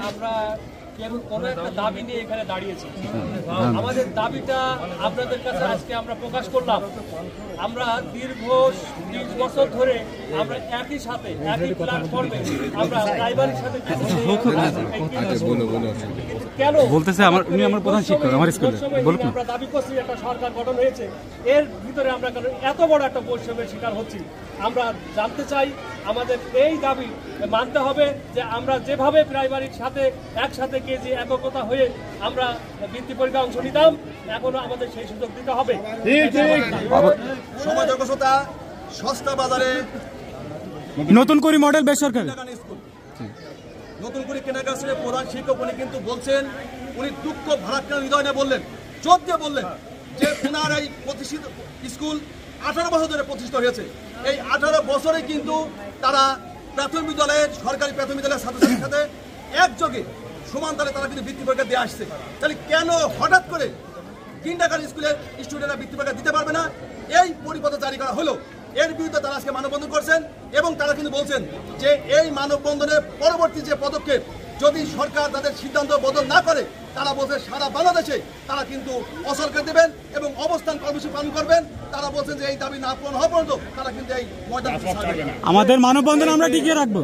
আমরা কোনো একটা দাবি নিয়ে এখানে দাঁড়িয়েছি। আমাদের দাবিটা আপনাদের কাছে আজকে আমরা প্রকাশ করলাম। আমরা দীর্ঘ 30 বছর ধরে আমরা একই সাথে একই প্ল্যাটফর্মে আমরা প্রাইমারির সাথে কেন বলতেছে উনি আমার প্রধান শিক্ষক আমার স্কুলে বলুন আমরা দাবি করছি একটা সরকার গঠন হয়েছে, এর ভিতরে আমরা কেন এত বড় একটা বৈষম্যের শিকার হচ্ছি। আমরা জানতে চাই, আমাদের এই দাবি মানতে হবে যে আমরা যেভাবে প্রাইমারির সাথে একসাথে কেজি এককতা হয়ে আমরা বৃত্তি পরীক্ষা অংশ নিতাম, এখনো আমাদের সেই সুযোগ দিতে হবে। সময় দক্ষতা সস্তা বাজারে নতুন করে মডেল বেসরকারি নতুন করে কেনাকাটা স্কুলের প্রধান শিক্ষক উনি কিন্তু বলছেন, উনি দুঃখ ভারাক্রান্ত হৃদয় বললেন, জোর দিয়ে বললেন যে ওনার এই প্রতিষ্ঠিত স্কুল 18 বছর ধরে প্রতিষ্ঠিত হয়েছে। এই 18 বছরে কিন্তু তারা প্রাথমিক বিদ্যালয়ের সরকারি প্রাথমিক বিদ্যালয়ের ছাত্রছাত্রীর সাথে একযোগে সমান তালে তারা কিন্তু বৃত্তি পরীক্ষা দিয়ে আসছে। তাহলে কেন হঠাৎ করে কিন্ডারগার্টেন স্কুলের স্টুডেন্টরা বৃত্তি পরীক্ষা দিতে পারবে না? এই পরিপত্র জারি করা হলো, এর বিরুদ্ধে তারা আজকে মানববন্ধন করছেন এবং তারা কিন্তু বলছেন যে এই মানববন্ধনের পরবর্তী যে পদক্ষেপ যদি সরকার তাদের সিদ্ধান্ত বদল না করে, তারা বলছে সারা বাংলাদেশে তারা কিন্তু অসরকার দেবেন এবং অবস্থান কর্মসূচি পালন করবেন। তারা বলছেন যে এই দাবি না পূরণ হওয়া পর্যন্ত তারা কিন্তু এই ময়দান আমাদের মানববন্ধন আমরা টিকিয়ে রাখবো।